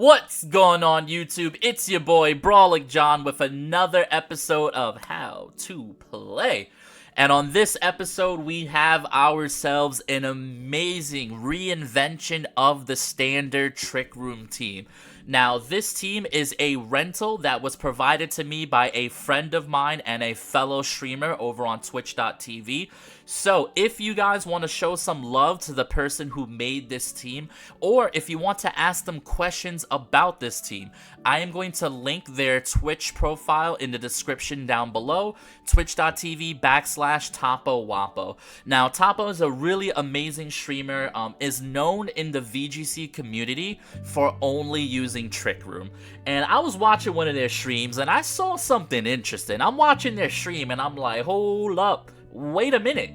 What's going on, YouTube? It's your boy Brawlic John with another episode of How to Play. And on this episode, we have ourselves an amazing reinvention of the standard Trick Room team. Now, this team is a rental that was provided to me by a friend of mine and a fellow streamer over on twitch.tv. So, if you guys want to show some love to the person who made this team, or if you want to ask them questions about this team, I am going to link their Twitch profile in the description down below, twitch.tv/TopoWapo. Now, Topo is a really amazing streamer, is known in the VGC community for only using Trick Room. And I was watching one of their streams and I saw something interesting. I'm watching their stream and I'm like, hold up, wait a minute.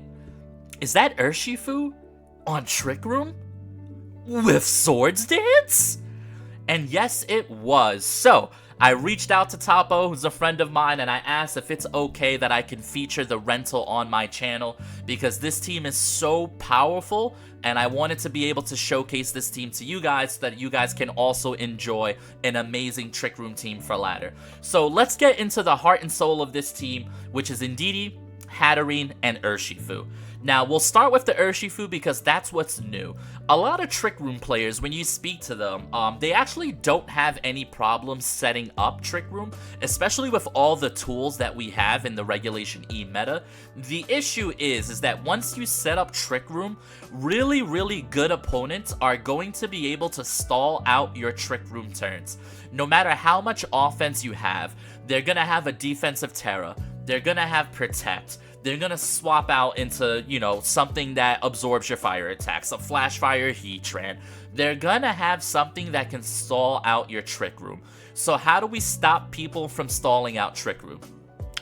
Is that URSHIFU on Trick Room with Swords Dance? And yes, it was. So, I reached out to Topo, who's a friend of mine, and I asked if it's okay that I can feature the rental on my channel, because this team is so powerful, and I wanted to be able to showcase this team to you guys so that you guys can also enjoy an amazing Trick Room team for ladder. So let's get into the heart and soul of this team, which is Indeedee, Hatterene, and URSHIFU. Now, we'll start with the URSHIFU because that's what's new. A lot of Trick Room players, when you speak to them, they actually don't have any problems setting up Trick Room, especially with all the tools that we have in the Regulation E meta. The issue is that once you set up Trick Room, really good opponents are going to be able to stall out your Trick Room turns. No matter how much offense you have, they're gonna have a defensive Terra, they're gonna have Protect, they're gonna swap out into, you know, something that absorbs your fire attacks, a Flash Fire Heatran. They're gonna have something that can stall out your Trick Room. So how do we stop people from stalling out Trick Room?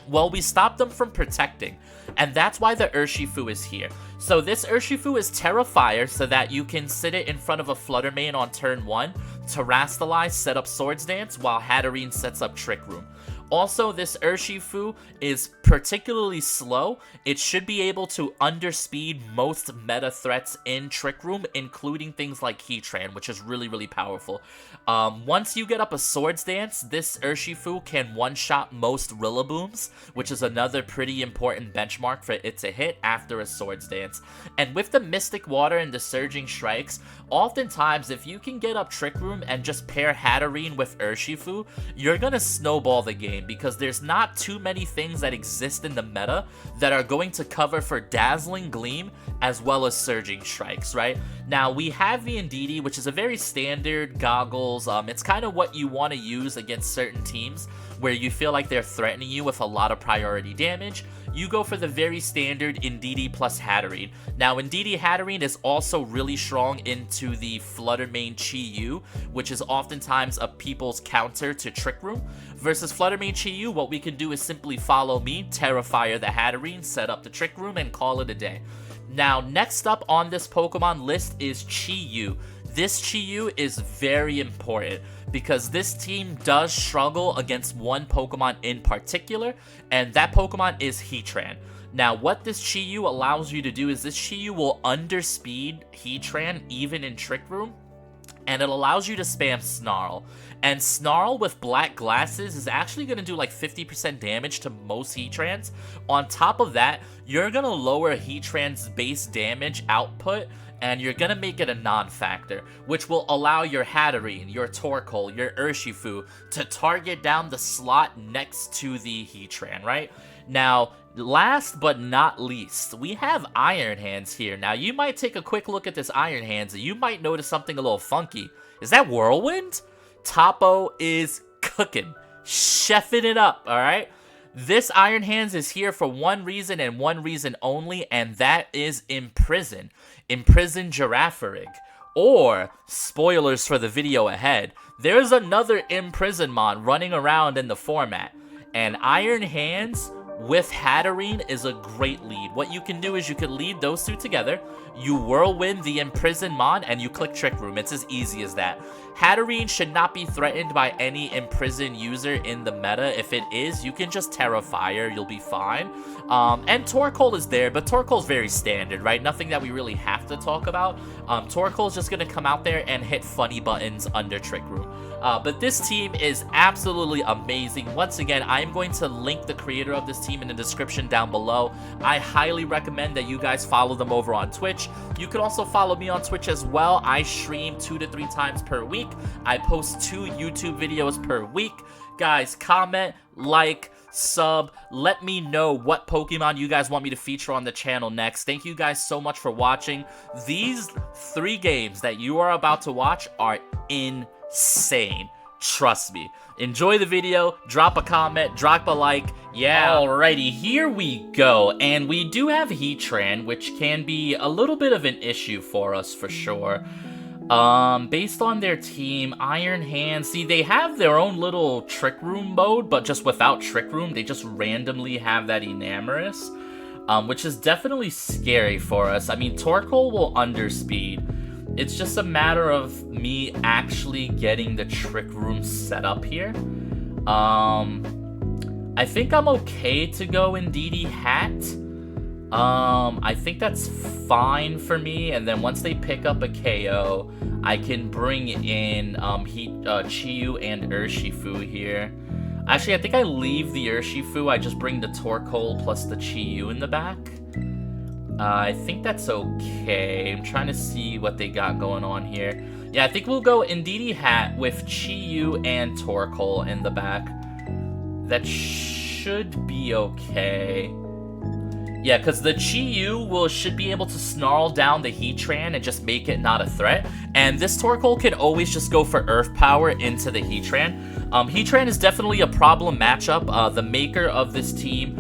Well, we stop them from protecting, and that's why the URSHIFU is here. So this URSHIFU is Terra Fire so that you can sit it in front of a Flutter Mane on turn 1, Terrastalize, set up Swords Dance, while Hatterene sets up Trick Room. Also, this URSHIFU is particularly slow. It should be able to underspeed most meta threats in Trick Room, including things like Heatran, which is really powerful. Once you get up a Swords Dance, this URSHIFU can one-shot most Rillabooms, which is another pretty important benchmark for it to hit after a Swords Dance. And with the Mystic Water and the Surging Strikes, oftentimes if you can get up Trick Room and just pair Hatterene with URSHIFU, you're gonna snowball the game, because there's not too many things that exist in the meta that are going to cover for Dazzling Gleam as well as Surging Strikes, right? Now, we have the Indeedee, which is a very standard goggles. It's kind of what you want to use against certain teams where you feel like they're threatening you with a lot of priority damage. You go for the very standard Indeedee plus Hatterene. Now, Indeedee Hatterene is also really strong into the Flutter Mane Chi-Yu, which is oftentimes a people's counter to Trick Room. Versus Flutter Mane Chi-Yu, what we can do is simply follow me, Terra Fire the Hatterene, set up the Trick Room, and call it a day. Now, next up on this Pokemon list is Chi-Yu. This Chi-Yu is very important because this team does struggle against one Pokemon in particular, and that Pokemon is Heatran. Now, what this Chi-Yu allows you to do is this Chi-Yu will underspeed Heatran even in Trick Room, and it allows you to spam Snarl. And Snarl with black glasses is actually going to do like 50% damage to most Heatrans. On top of that, you're going to lower Heatran's base damage output, and you're going to make it a non-factor, which will allow your Hatterene, your Torkoal, your URSHIFU to target down the slot next to the Heatran, right? Now, last but not least, we have Iron Hands here. Now, you might take a quick look at this Iron Hands, and you might notice something a little funky. Is that Whirlwind? Topo is cooking, chefing it up, alright? This Iron Hands is here for one reason and one reason only, and that is Imprison. Imprison Girafarig. Or, spoilers for the video ahead, there's another Imprisonmon running around in the format. And Iron Hands with Hatterene is a great lead. What you can do is you can lead those two together, you Whirlwind the Imprisonmon, and you click Trick Room. It's as easy as that. Hatterene should not be threatened by any imprisoned user in the meta. If it is, you can just Terra Fire, you'll be fine. And Torkoal is there, but Torkoal's very standard, right? Nothing that we really have to talk about. Torkoal's just gonna come out there and hit funny buttons under Trick Room. But this team is absolutely amazing. Once again, I am going to link the creator of this team in the description down below. I highly recommend that you guys follow them over on Twitch. You can also follow me on Twitch as well. I stream 2 to 3 times per week. I post 2 YouTube videos per week. Guys, comment, like, sub, let me know what Pokemon you guys want me to feature on the channel next. Thank you guys so much for watching. These 3 games that you are about to watch are insane. Trust me. Enjoy the video, drop a comment, drop a like. Yeah. Alrighty, here we go. And we do have Heatran, which can be a little bit of an issue for us for sure. Based on their team, Iron Hand, see, they have their own little Trick Room mode, but just without Trick Room, they just randomly have that Enamorous, which is definitely scary for us. I mean, Torkoal will underspeed. It's just a matter of me actually getting the Trick Room set up here. I think I'm okay to go Indeedee Hat. I think that's fine for me, and then once they pick up a KO, I can bring in Chi-Yu and URSHIFU here. Actually, I think I leave the URSHIFU, I just bring the Torkoal plus the Chi-Yu in the back. I think that's okay. I'm trying to see what they got going on here. Yeah, I think we'll go Indeedee Hat with Chi-Yu and Torkoal in the back. That should be okay. Yeah, because the Chi-Yu should be able to snarl down the Heatran and just make it not a threat. And this Torkoal can always just go for Earth Power into the Heatran. Heatran is definitely a problem matchup. The maker of this team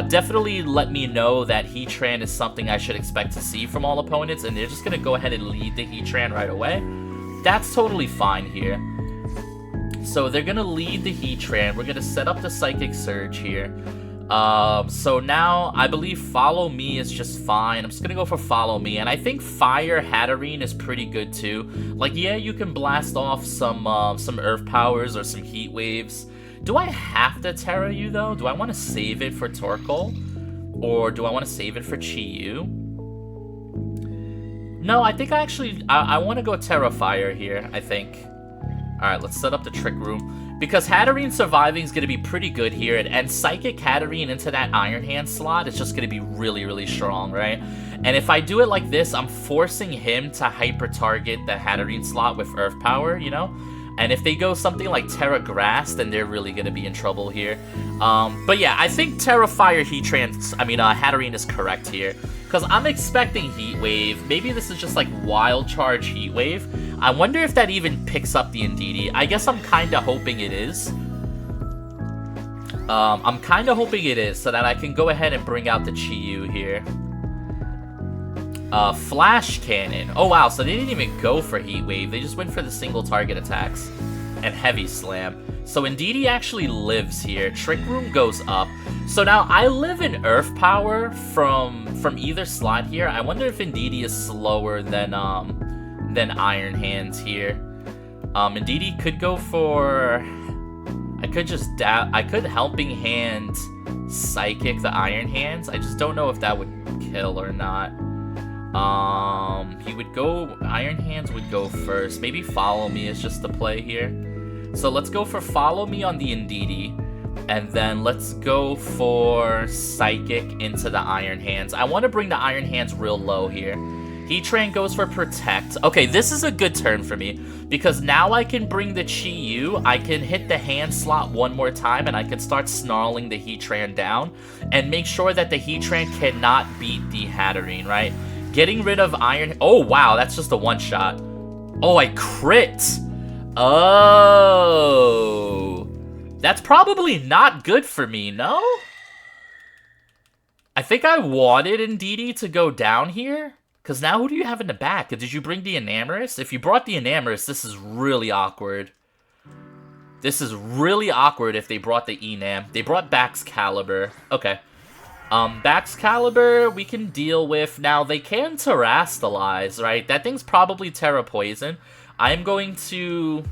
definitely let me know that Heatran is something I should expect to see from all opponents, and they're just going to go ahead and lead the Heatran right away. That's totally fine here. So they're going to lead the Heatran. We're going to set up the Psychic Surge here. So now I believe Follow Me is just fine. I'm just gonna go for Follow Me, and I think Fire Hatterene is pretty good too. Like, yeah, you can blast off some Earth Powers or some Heat Waves. Do I have to Terra you though? Do I want to save it for Torkoal? Or do I want to save it for Chi-Yu? No, I think I want to go Terra Fire here, I think. Alright, let's set up the Trick Room. Because Hatterene surviving is going to be pretty good here, and Psychic Hatterene into that Iron Hand slot is just going to be really, really strong, right? And if I do it like this, I'm forcing him to hyper-target the Hatterene slot with Earth Power, you know? And if they go something like Terra Grass, then they're really going to be in trouble here. But yeah, I think Terra Fire Hatterene is correct here. Because I'm expecting Heat Wave. Maybe this is just like Wild Charge Heat Wave. I wonder if that even picks up the Indeedee. I guess I'm kind of hoping it is. I'm kind of hoping it is, so that I can go ahead and bring out the Chi-Yu here. Flash Cannon. Oh wow, so they didn't even go for Heat Wave. They just went for the single target attacks. And Heavy Slam. So Indeedee actually lives here. Trick Room goes up. So now I live in Earth Power from either slot here. I wonder if Indeedee is slower than Iron Hands here. Indeedee could go for... I could Helping Hand Psychic the Iron Hands. I just don't know if that would kill or not. He would go... Iron Hands would go first. Maybe Follow Me is just the play here. So let's go for Follow Me on the Indeedee. And then let's go for Psychic into the Iron Hands. I want to bring the Iron Hands real low here. Heatran goes for Protect. Okay, this is a good turn for me, because now I can bring the Chi-Yu, I can hit the hand slot one more time, and I can start snarling the Heatran down, and make sure that the Heatran cannot beat the Hatterene, right? Getting rid of Iron... Oh, wow, that's just a one-shot. Oh, I crit! Oh... That's probably not good for me, no? I think I wanted Indeedee to go down here. Because now who do you have in the back? Did you bring the Enamorous? If you brought the Enamorous, this is really awkward. This is really awkward if they brought the Enam. They brought Baxcalibur. Okay. Baxcalibur we can deal with. Now, they can Terrastalize, right? That thing's probably Terra Poison. I'm going to...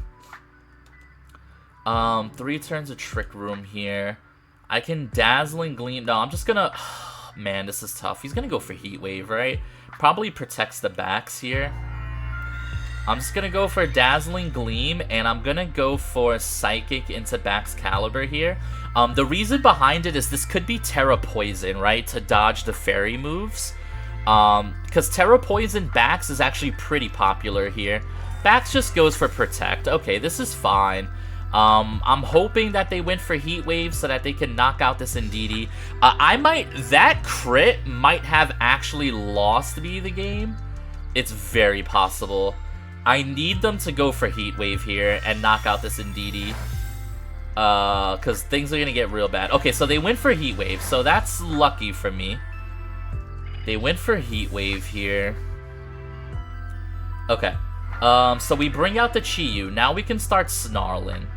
3 turns of Trick Room here. I can Dazzling Gleam. No, I'm just gonna... Man, this is tough. He's gonna go for Heat Wave, right? Probably protects the backs here. I'm just gonna go for Dazzling Gleam, and I'm gonna go for Psychic into Back's Caliber here. The reason behind it is this could be Terra Poison, right? To dodge the fairy moves. Because Terra Poison Bax is actually pretty popular here. Bax just goes for Protect. Okay, this is fine. I'm hoping that they went for Heat Wave so that they can knock out this Indeedee. That crit might have actually lost me the game. It's very possible. I need them to go for Heat Wave here and knock out this Indeedee. Because things are going to get real bad. Okay, so they went for Heat Wave, so that's lucky for me. They went for Heat Wave here. Okay. So we bring out the Chi-Yu. Now we can start snarling.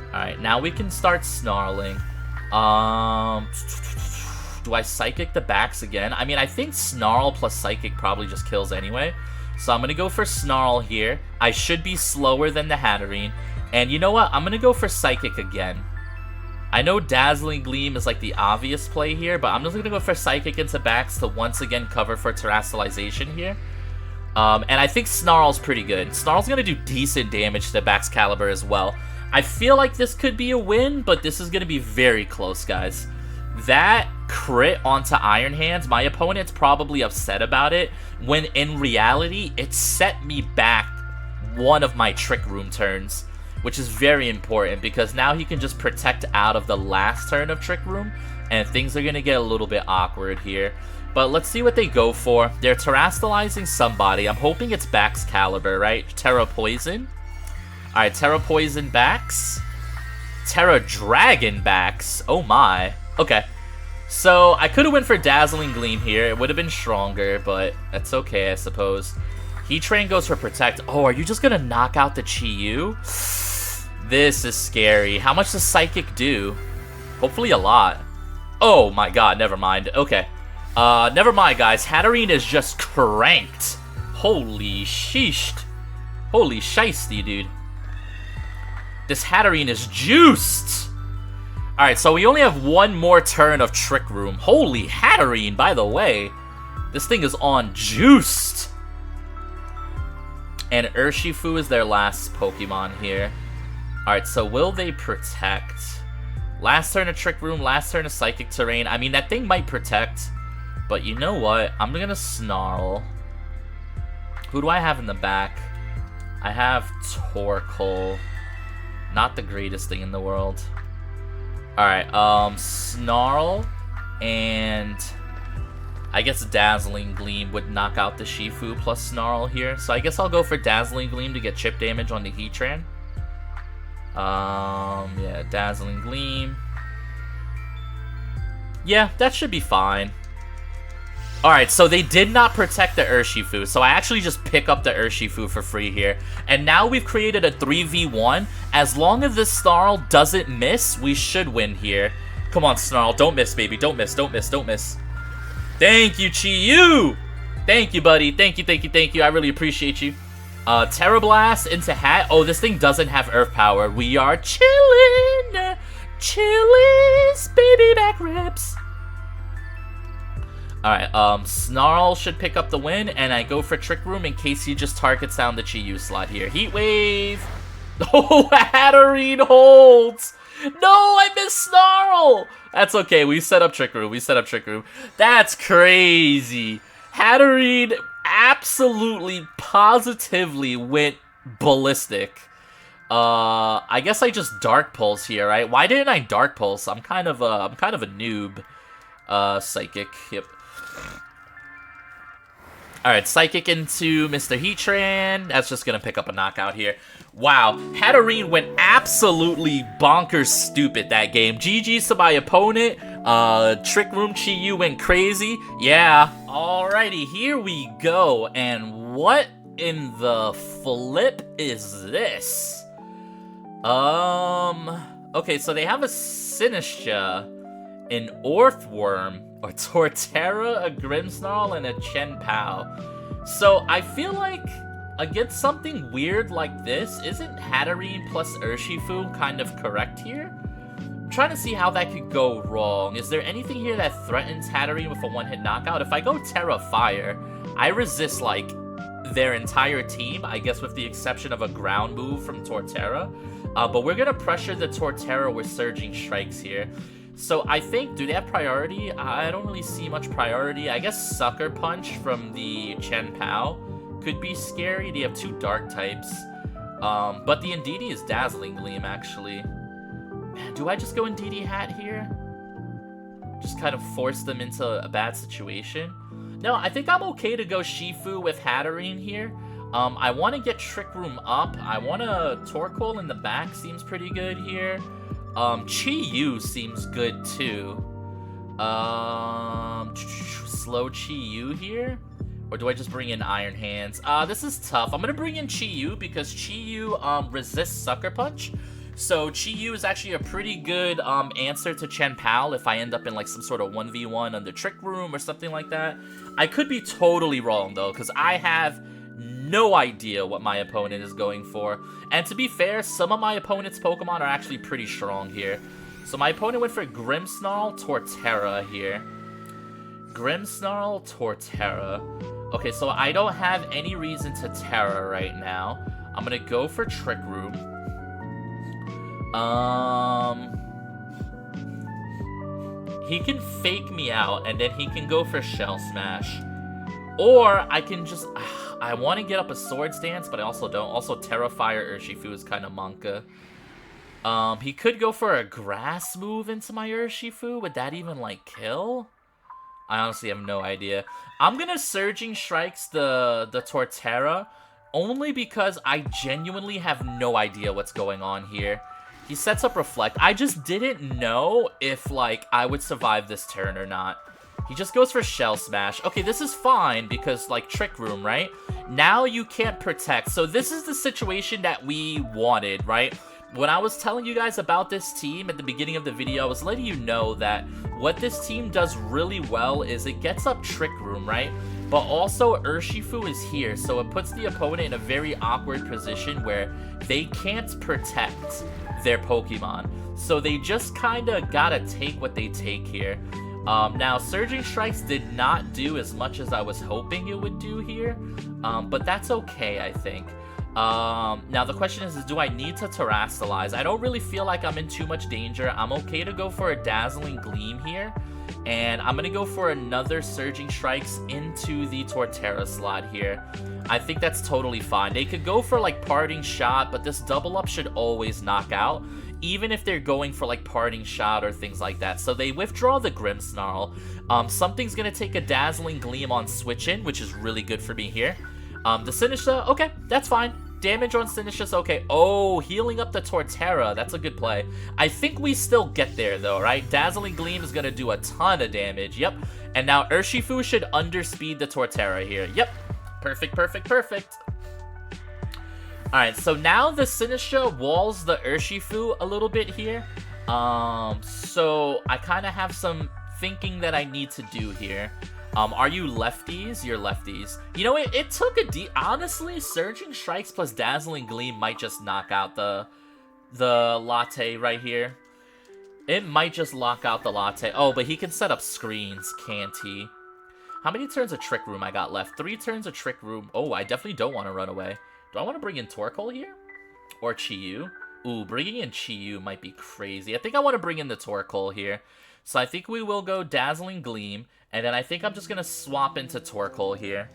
Alright, now we can start snarling. Do I Psychic the backs again? I mean, I think Snarl plus Psychic probably just kills anyway. So I'm going to go for Snarl here. I should be slower than the Hatterene. And you know what? I'm going to go for Psychic again. I know Dazzling Gleam is like the obvious play here, but I'm just going to go for Psychic into backs to once again cover for Terastallization here. And I think Snarl's pretty good. Snarl's going to do decent damage to Back's Caliber as well. I feel like this could be a win, but this is going to be very close, guys. That crit onto Iron Hands, my opponent's probably upset about it, when in reality, it set me back one of my Trick Room turns, which is very important because now he can just protect out of the last turn of Trick Room, and things are going to get a little bit awkward here. But let's see what they go for. They're Terastallizing somebody. I'm hoping it's Back's Caliber, right? Terra Poison. Alright, Terra Poison Bax. Terra Dragon Bax. Oh my. Okay. So, I could have went for Dazzling Gleam here. It would have been stronger, but that's okay, I suppose. Heatran goes for Protect. Oh, are you just going to knock out the Chi-Yu? This is scary. How much does Psychic do? Hopefully a lot. Oh my god, never mind. Okay. Never mind, guys. Hatterene is just cranked. Holy sheesh. Holy shiesty, dude. This Hatterene is juiced. Alright, so we only have one more turn of Trick Room. Holy Hatterene, by the way. This thing is on juiced. And URSHIFU is their last Pokemon here. Alright, so will they Protect? Last turn of Trick Room, last turn of Psychic Terrain. I mean, that thing might Protect. But you know what? I'm gonna Snarl. Who do I have in the back? I have Torkoal. Not the greatest thing in the world. Alright, Snarl and I guess Dazzling Gleam would knock out the Shifu plus Snarl here. So I guess I'll go for Dazzling Gleam to get chip damage on the Heatran. Yeah, Dazzling Gleam. Yeah, that should be fine. Alright, so they did not protect the URSHIFU, so I actually just pick up the URSHIFU for free here. And now we've created a 3v1. As long as this Snarl doesn't miss, we should win here. Come on, Snarl, don't miss, baby. Don't miss, don't miss, don't miss. Thank you, Chi-Yu! Thank you, buddy. Thank you, thank you, thank you. I really appreciate you. Terra Blast into Hat. Oh, this thing doesn't have Earth Power. We are chillin'. Chillin', baby back ribs. Alright, Snarl should pick up the win, and I go for Trick Room in case he just targets down the Chi-Yu slot here. Heat Wave! Oh, Hatterene holds! No, I missed Snarl! That's okay, we set up Trick Room, we set up Trick Room. That's crazy! Hatterene absolutely, positively went ballistic. I guess I just Dark Pulse here, right? Why didn't I Dark Pulse? I'm kind of a noob. Psychic, yep. Alright, Psychic into Mr. Heatran. That's just gonna pick up a knockout here. Wow, Hatterene went absolutely bonkers stupid that game. GG's to my opponent. Trick Room Chi-Yu went crazy. Yeah, alrighty, here we go. And what in the flip is this? Okay, so they have a Sinistcha, an Orthworm, a Torterra, a Grimmsnarl, and a Chien-Pao. So I feel like against something weird like this, isn't Hatterene plus Urshifu kind of correct here? I'm trying to see how that could go wrong. Is there anything here that threatens Hatterene with a one-hit knockout? If I go Terra Fire, I resist, like, their entire team, I guess with the exception of a ground move from Torterra. But we're going to pressure the Torterra with Surging Strikes here. So I think, do they have priority? I don't really see much priority. I guess Sucker Punch from the Chen Pao could be scary. They have 2 dark types. But the Indeedee is Dazzling Gleam, actually. Man, do I just go Indeedee Hat here? Just kind of force them into a bad situation? No, I think I'm okay to go Shifu with Hatterene here. I want to get Trick Room up. I want to Torkoal in the back. Seems pretty good here. Chi-Yu seems good too. Slow Chi-Yu here? Or do I just bring in Iron Hands? This is tough. I'm going to bring in Chi-Yu because Chi-Yu resists Sucker Punch. So Chi-Yu is actually a pretty good answer to Chen Pao if I end up in like some sort of 1v1 under Trick Room or something like that. I could be totally wrong though, because I have no idea what my opponent is going for. And to be fair, some of my opponent's Pokemon are actually pretty strong here. So my opponent went for Grimmsnarl, Torterra here. Grimmsnarl, Torterra. Okay, so I don't have any reason to Terra right now. I'm gonna go for Trick Room. He can fake me out, and then he can go for Shell Smash. Or I can just... I want to get up a Swords Dance, but I also don't. Also, Terra Fire Urshifu is kind of manka. He could go for a Grass move into my Urshifu. Would that even, like, kill? I honestly have no idea. I'm gonna Surging Strikes the Torterra, only because I genuinely have no idea what's going on here. He sets up Reflect. I just didn't know if, like, I would survive this turn or not. He just goes for Shell Smash. Okay, this is fine because, like, Trick Room, right? Now you can't Protect. So this is the situation that we wanted, right? When I was telling you guys about this team at the beginning of the video, I was letting you know that what this team does really well is it gets up Trick Room, right? But also Urshifu is here, so it puts the opponent in a very awkward position where they can't protect their Pokemon. So they just kind of gotta take what they take here. Now, Surging Strikes did not do as much as I was hoping it would do here, but that's okay, I think. Now, the question is do I need to Terrasilize? I don't really feel like I'm in too much danger. I'm okay to go for a Dazzling Gleam here, and I'm going to go for another Surging Strikes into the Torterra slot here. I think that's totally fine. They could go for, like, Parting Shot, but this double up should always knock out, even if they're going for, like, Parting Shot or things like that. So they withdraw the Grimmsnarl. Something's going to take a Dazzling Gleam on Switch In, which is really good for me here. The Sinistcha, okay, that's fine. Damage on Sinistcha's okay. Oh, healing up the Torterra. That's a good play. I think we still get there, though, right? Dazzling Gleam is going to do a ton of damage. Yep. And now Urshifu should underspeed the Torterra here. Yep. Perfect, perfect, perfect. Alright, so now the Sinistcha walls the Urshifu a little bit here. So I kind of have some thinking that I need to do here. Are you lefties? You're lefties. You know, it took a honestly, Surging Strikes plus Dazzling Gleam might just knock out the Latte right here. It might just lock out the Latte. Oh, but he can set up screens, can't he? How many turns of Trick Room I got left? 3 turns of Trick Room. Oh, I definitely don't want to run away. Do I want to bring in Torkoal here? Or Chi-Yu? Ooh, bringing in Chi-Yu might be crazy. I think I want to bring in the Torkoal here. So I think we will go Dazzling Gleam. And then I think I'm just going to swap into Torkoal here.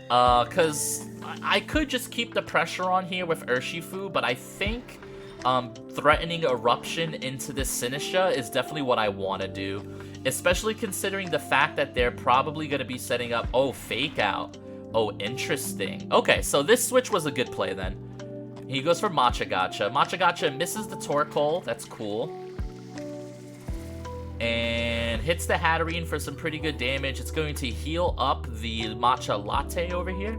Because I could just keep the pressure on here with Urshifu. But I think threatening Eruption into this Sinistcha is definitely what I want to do. Especially considering the fact that they're probably going to be setting up... Oh, Fake Out. Oh, interesting. Okay, so this switch was a good play then. He goes for Machagacha. Machagacha misses the Torkoal. That's cool. And hits the Hatterene for some pretty good damage. It's going to heal up the Matcha Latte over here.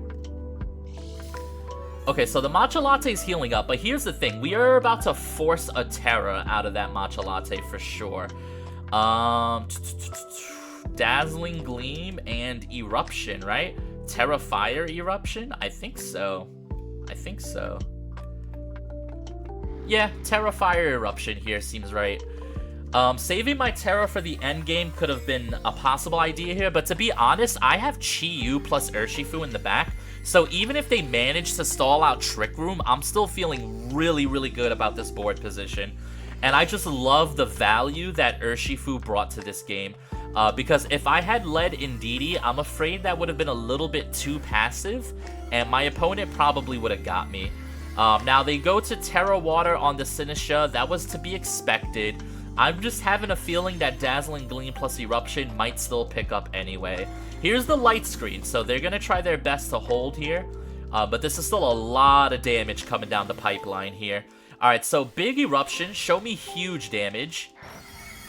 Okay, so the Matcha Latte is healing up. But here's the thing. We are about to force a Terra out of that Matcha Latte for sure. Dazzling Gleam and Eruption, right? Terra Fire Eruption? I think so. I think so. Yeah, Terra Fire Eruption here seems right. Saving my Terra for the end game could have been a possible idea here, but to be honest, I have Chi-Yu plus URSHIFU in the back, so even if they manage to stall out Trick Room, I'm still feeling really, really good about this board position. And I just love the value that URSHIFU brought to this game. Because if I had led Indeedee, I'm afraid that would have been a little bit too passive, and my opponent probably would have got me. Now they go to Terra Water on the Sinisha. That was to be expected. I'm just having a feeling that Dazzling Gleam plus Eruption might still pick up anyway. Here's the light screen, so they're going to try their best to hold here. But this is still a lot of damage coming down the pipeline here. Alright, so big Eruption. Show me huge damage.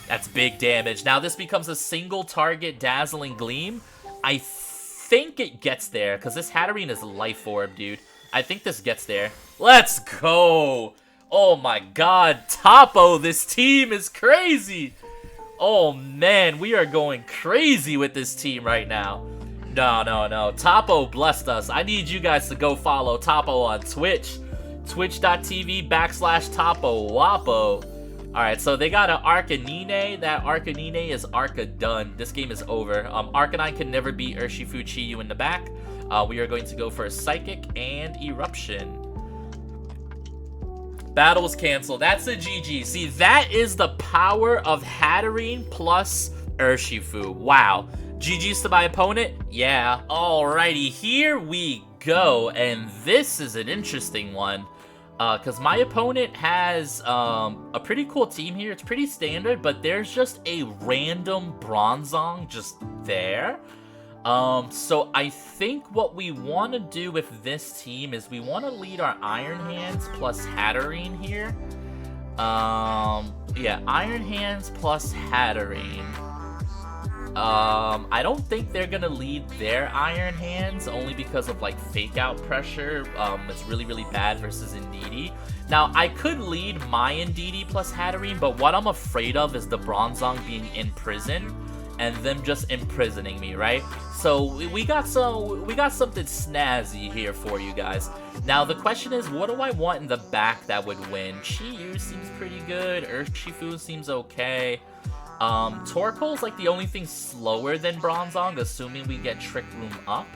That's big damage. Now this becomes a single target Dazzling Gleam. I think it gets there, because this Hatterene is Life Orb, dude. I think this gets there. Let's go! Oh my god, Topo, this team is crazy! Oh man, we are going crazy with this team right now. No. Topo blessed us. I need you guys to go follow Topo on Twitch. Twitch.tv/Topo Wapo. Alright, so they got an Arcanine. That Arcanine is Arca done. This game is over. Arcanine can never beat URSHIFU Chi-Yu in the back. We are going to go for a Psychic and Eruption. Battle was canceled. That's a GG. See, that is the power of Hatterene plus URSHIFU. Wow. GG's to my opponent? Yeah. Alrighty, here we go. And this is an interesting one. Because my opponent has a pretty cool team here. It's pretty standard, but there's just a random Bronzong just there. So I think what we want to do with this team is we want to lead our Iron Hands plus Hatterene here. Yeah, Iron Hands plus Hatterene. I don't think they're gonna lead their Iron Hands, only because of, like, fake out pressure. It's really, really bad versus Indeedee. Now, I could lead my Indeedee plus Hatterene, but what I'm afraid of is the Bronzong being in prison and them just imprisoning me, right? So we got something snazzy here for you guys. Now the question is, what do I want in the back that would win? Chi-Yu seems pretty good. URSHIFU seems okay. Torkoal's like the only thing slower than Bronzong, assuming we get Trick Room up.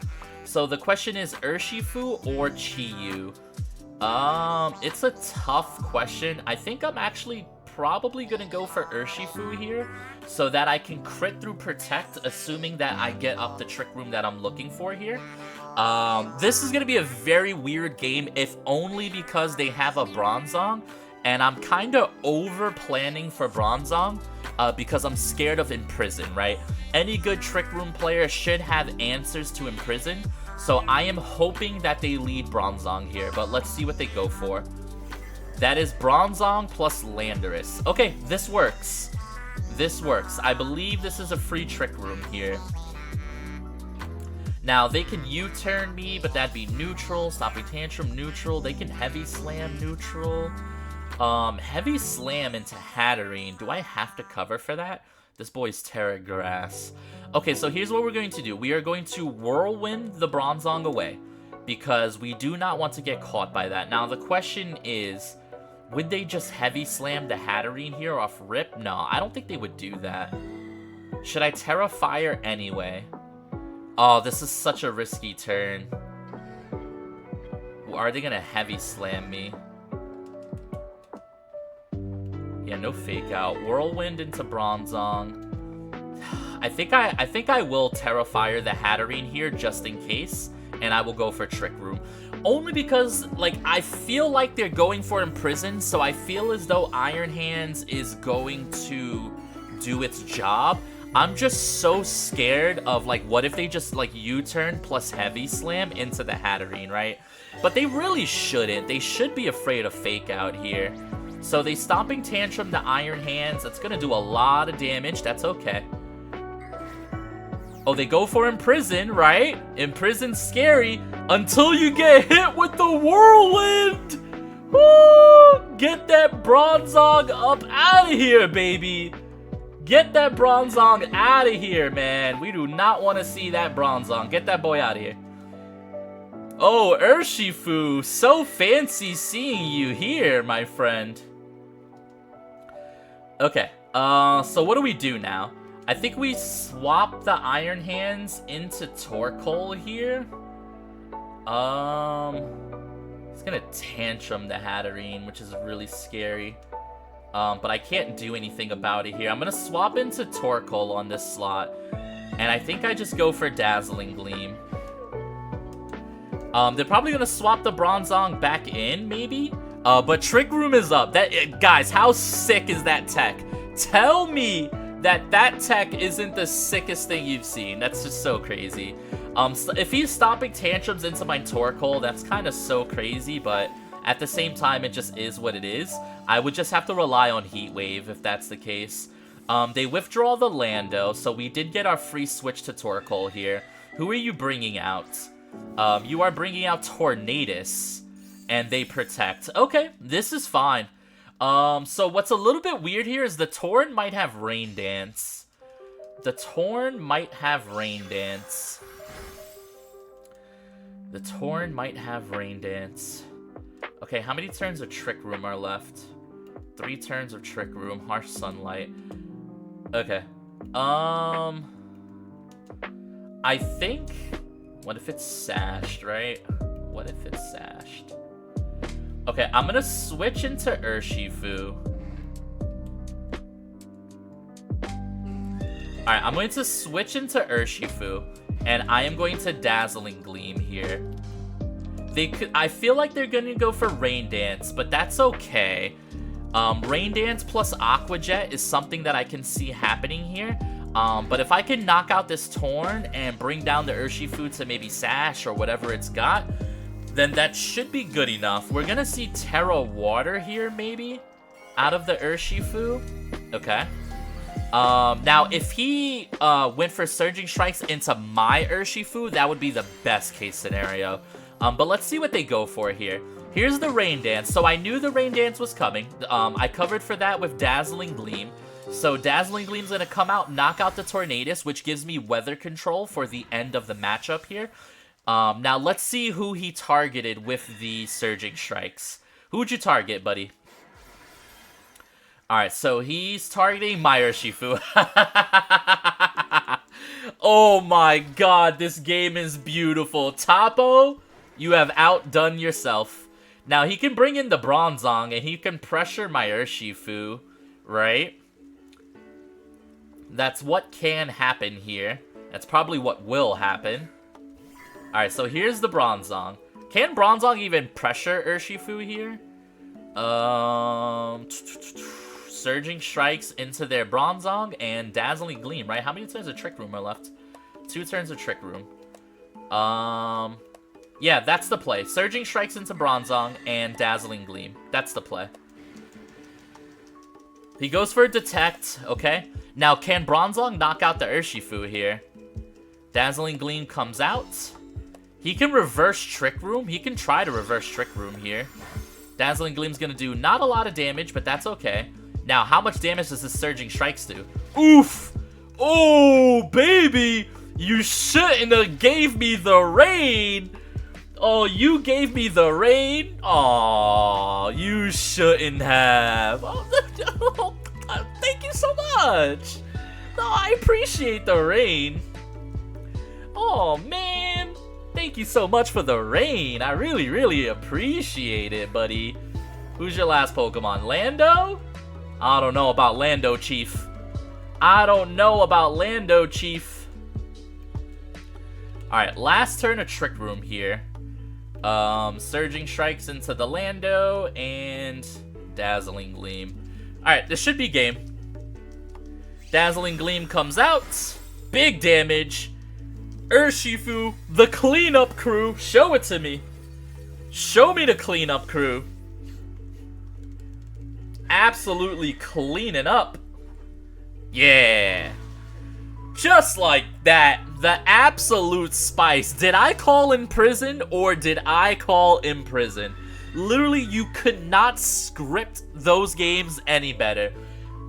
So the question is URSHIFU or Chi-Yu? It's a tough question. I think I'm actually probably gonna go for URSHIFU here, so that I can crit through Protect, assuming that I get up the Trick Room that I'm looking for here. This is gonna be a very weird game, if only because they have a Bronzong, and I'm kind of over planning for Bronzong, because I'm scared of Imprison, right? Any good Trick Room player should have answers to Imprison, so I am hoping that they lead Bronzong here, but let's see what they go for. That is Bronzong plus Landorus. Okay, this works. This works. I believe this is a free Trick Room here. Now, they can U-turn me, but that'd be neutral. Stopping Tantrum, neutral. They can Heavy Slam, neutral. Heavy Slam into Hatterene. Do I have to cover for that? This boy's Terra Grass. Okay, so here's what we're going to do. We are going to Whirlwind the Bronzong away, because we do not want to get caught by that. Now, the question is, would they just Heavy Slam the Hatterene here off rip? No, I don't think they would do that. Should I Terra Fire anyway? Oh, this is such a risky turn. Are they gonna Heavy Slam me? Yeah, no fake out. Whirlwind into Bronzong. I think I will Terra Fire the Hatterene here just in case, and I will go for Trick Room. Only because, like, I feel like they're going for Imprison, so I feel as though Iron Hands is going to do its job. I'm just so scared of, like, what if they just, like, U-turn plus Heavy Slam into the Hatterene, right? But they really shouldn't. They should be afraid of Fake Out here. So they Stomping Tantrum the Iron Hands. That's gonna do a lot of damage. That's okay. Oh, they go for Imprison, right? Imprison's scary until you get hit with the Whirlwind! Woo! Get that Bronzong up out of here, baby! Get that Bronzong out of here, man. We do not want to see that Bronzong. Get that boy out of here. Oh, URSHIFU, so fancy seeing you here, my friend. Okay, so what do we do now? I think we swap the Iron Hands into Torkoal here. It's gonna Tantrum the Hatterene, which is really scary. But I can't do anything about it here. I'm gonna swap into Torkoal on this slot. And I think I just go for Dazzling Gleam. They're probably gonna swap the Bronzong back in, maybe? But Trick Room is up. Guys, how sick is that tech? Tell me that tech isn't the sickest thing you've seen. That's just so crazy. If he's stopping Tantrums into my Torkoal, that's kind of so crazy, but at the same time, it just is what it is. I would just have to rely on Heat Wave if that's the case. They withdraw the Lando, so we did get our free switch to Torkoal here. Who are you bringing out? You are bringing out Tornadus, and they protect. Okay, this is fine. So what's a little bit weird here is the Torn might have Rain Dance. The Torn might have Rain Dance. The Torn might have Rain Dance. Okay, how many turns of Trick Room are left? 3 turns of Trick Room, Harsh Sunlight. Okay. I think... What if it's Sashed, right? What if it's Sashed? Okay, I'm gonna switch into URSHIFU. Alright, I'm going to switch into URSHIFU. And I am going to Dazzling Gleam here. I feel like they're gonna go for Rain Dance, but that's okay. Rain Dance plus Aqua Jet is something that I can see happening here. But if I can knock out this Torn and bring down the URSHIFU to maybe Sash or whatever it's got, then that should be good enough. We're gonna see Terra Water here, maybe, out of the URSHIFU. Okay. Now, if he went for Surging Strikes into my URSHIFU, that would be the best case scenario. But let's see what they go for here. Here's the Rain Dance. So I knew the Rain Dance was coming. I covered for that with Dazzling Gleam. So Dazzling Gleam's going to come out, knock out the Tornadus, which gives me Weather Control for the end of the matchup here. Now, let's see who he targeted with the Surging Strikes. Who'd you target, buddy? Alright, so he's targeting my URSHIFU. Oh my god, this game is beautiful. Topo, you have outdone yourself. Now, he can bring in the Bronzong, and he can pressure my URSHIFU, right? That's what can happen here. That's probably what will happen. Alright, so here's the Bronzong. Can Bronzong even pressure URSHIFU here? Surging Strikes into their Bronzong and Dazzling Gleam, right? How many turns of Trick Room are left? 2 turns of Trick Room. Yeah, that's the play. Surging Strikes into Bronzong and Dazzling Gleam. That's the play. He goes for Detect, okay. Now, can Bronzong knock out the URSHIFU here? Dazzling Gleam comes out. He can reverse Trick Room. He can try to reverse Trick Room here. Dazzling Gleam's gonna do not a lot of damage, but that's okay. Now, how much damage does this Surging Strikes do? Oof! Oh, baby! You shouldn't have gave me the rain! Oh, you gave me the rain? Aw, you shouldn't have. Oh, thank you so much. No, I appreciate the rain. Oh, man. Thank you so much for the rain. I really, really appreciate it, buddy. Who's your last Pokemon? Lando? I don't know about Lando, Chief. I don't know about Lando, Chief. Alright, last turn of Trick Room here. Surging Strikes into the Lando and Dazzling Gleam. Alright, this should be game. Dazzling Gleam comes out. Big damage. URSHIFU, the cleanup crew. Show it to me. Show me the cleanup crew. Absolutely cleaning up. Yeah. Just like that. The absolute spice. Did I call in prison or did I call in prison? Literally, you could not script those games any better.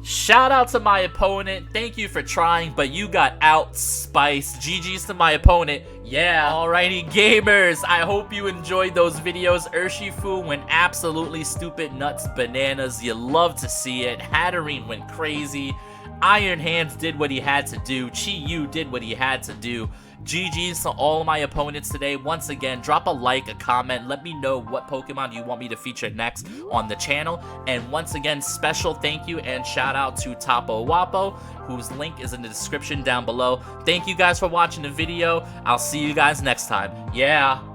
Shout out to my opponent. Thank you for trying, but you got outspiced. GG's to my opponent. Yeah. Alrighty, gamers. I hope you enjoyed those videos. URSHIFU went absolutely stupid nuts bananas. You love to see it. Hatterene went crazy. Iron Hands did what he had to do. Chi-Yu did what he had to do. GG's to all my opponents today. Once again, drop a like, a comment. Let me know what Pokemon you want me to feature next on the channel. And once again, special thank you and shout out to Tapo Wapo, whose link is in the description down below. Thank you guys for watching the video. I'll see you guys next time. Yeah.